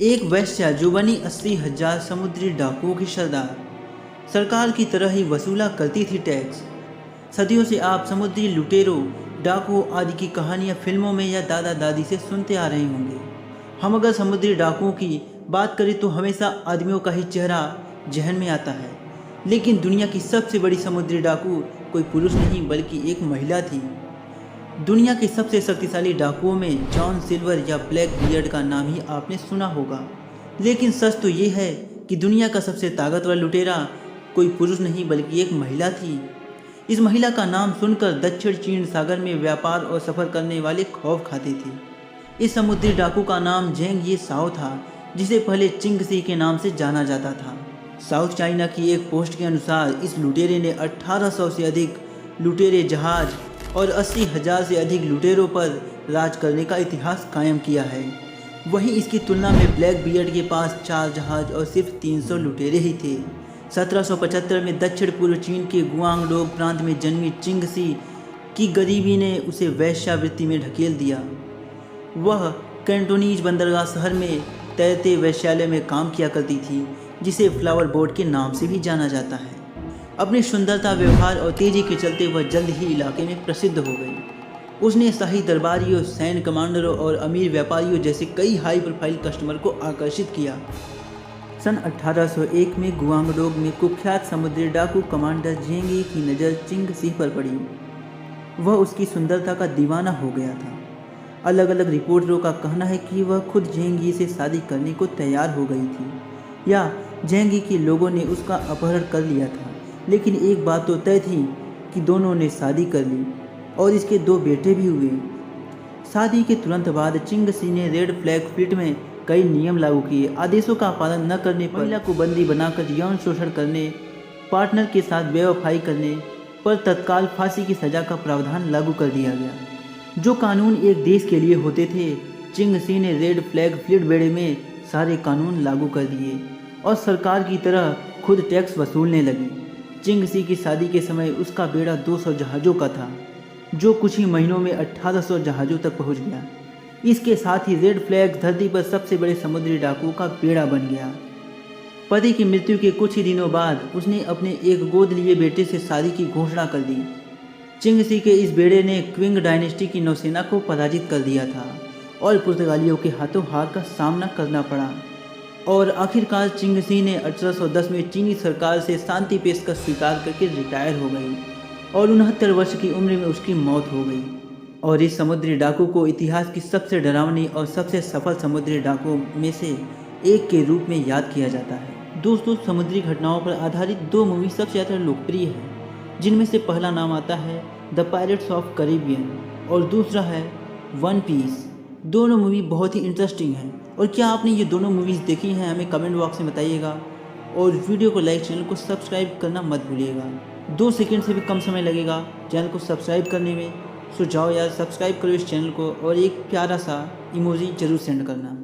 एक वेश्या जो बनी 80,000 समुद्री डाकुओं की सरदार, सरकार की तरह ही वसूला करती थी टैक्स। सदियों से आप समुद्री लुटेरों, डाकुओं आदि की कहानियाँ फिल्मों में या दादा दादी से सुनते आ रहे होंगे। हम अगर समुद्री डाकुओं की बात करें तो हमेशा आदमियों का ही चेहरा जहन में आता है, लेकिन दुनिया की सबसे बड़ी समुद्री डाकू कोई पुरुष नहीं बल्कि एक महिला थी। दुनिया के सबसे शक्तिशाली डाकुओं में जॉन सिल्वर या ब्लैक बियर्ड का नाम ही आपने सुना होगा, लेकिन सच तो ये है कि दुनिया का सबसे ताकतवर लुटेरा कोई पुरुष नहीं बल्कि एक महिला थी। इस महिला का नाम सुनकर दक्षिण चीन सागर में व्यापार और सफ़र करने वाले खौफ खाते थे। इस समुद्री डाकू का नाम जेंग ये साओ था, जिसे पहले चिंग सी के नाम से जाना जाता था। साउथ चाइना की एक पोस्ट के अनुसार इस लुटेरे ने 1800 से अधिक लुटेरे जहाज और 80,000 से अधिक लुटेरों पर राज करने का इतिहास कायम किया है। वहीं इसकी तुलना में ब्लैक बियर्ड के पास 4 जहाज और सिर्फ 300 लुटेरे ही थे। 1775 में दक्षिण पूर्व चीन के गुआंगडोंग प्रांत में जन्मी चिंग सी की गरीबी ने उसे वेश्यावृत्ति में ढकेल दिया। वह कैंटोनीज बंदरगाह शहर में तैरते वेश्यालय में काम किया करती थी, जिसे फ्लावर बोट के नाम से भी जाना जाता है। अपनी सुंदरता, व्यवहार और तेजी के चलते वह जल्द ही इलाके में प्रसिद्ध हो गई। उसने शाही दरबारियों, सैन्य कमांडरों और अमीर व्यापारियों जैसे कई हाई प्रोफाइल कस्टमर को आकर्षित किया। सन 1801 में गुआंगडोंग में कुख्यात समुद्री डाकू कमांडर जेंगी की नज़र चिंग सी पर पड़ी। वह उसकी सुंदरता का दीवाना हो गया था। अलग अलग रिपोर्टरों का कहना है कि वह खुद जेंगी से शादी करने को तैयार हो गई थी या जेंगी के लोगों ने उसका अपहरण कर लिया था, लेकिन एक बात तो तय थी कि दोनों ने शादी कर ली और इसके 2 बेटे भी हुए। शादी के तुरंत बाद चिंग सी ने रेड फ्लैग फ्लीट में कई नियम लागू किए। आदेशों का पालन न करने पर, महिला को बंदी बनाकर यौन शोषण करने, पार्टनर के साथ बेवफाई करने पर तत्काल फांसी की सज़ा का प्रावधान लागू कर दिया गया। जो कानून एक देश के लिए होते थे, चिंग सी ने रेड फ्लैग फ्लीट बेड़े में सारे कानून लागू कर दिए और सरकार की तरह खुद टैक्स वसूलने लगी। चिंग सी की शादी के समय उसका बेड़ा 200 जहाज़ों का था, जो कुछ ही महीनों में 1800 जहाज़ों तक पहुंच गया। इसके साथ ही रेड फ्लैग धरती पर सबसे बड़े समुद्री डाकुओं का बेड़ा बन गया। पति की मृत्यु के कुछ ही दिनों बाद उसने अपने एक गोद लिए बेटे से शादी की घोषणा कर दी। चिंग सी के इस बेड़े ने क्विंग डायनेस्टी की नौसेना को पराजित कर दिया था और पुर्तगालियों के हाथों हार का सामना करना पड़ा। और आखिरकार चिंग सी ने 1810 में चीनी सरकार से शांति पेशकश स्वीकार करके रिटायर हो गई और 69 वर्ष की उम्र में उसकी मौत हो गई। और इस समुद्री डाकू को इतिहास की सबसे डरावनी और सबसे सफल समुद्री डाकुओं में से एक के रूप में याद किया जाता है। दोस्तों, समुद्री घटनाओं पर आधारित 2 मूवी सबसे ज़्यादा लोकप्रिय है, जिनमें से पहला नाम आता है द पायरेट्स ऑफ कैरिबियन और दूसरा है वन पीस। दोनों मूवी बहुत ही इंटरेस्टिंग हैं, और क्या आपने ये दोनों मूवीज़ देखी हैं हमें कमेंट बॉक्स में बताइएगा। और वीडियो को लाइक, चैनल को सब्सक्राइब करना मत भूलिएगा। 2 सेकंड से भी कम समय लगेगा चैनल को सब्सक्राइब करने में, सो जाओ यार सब्सक्राइब करो इस चैनल को और एक प्यारा सा इमोजी ज़रूर सेंड करना।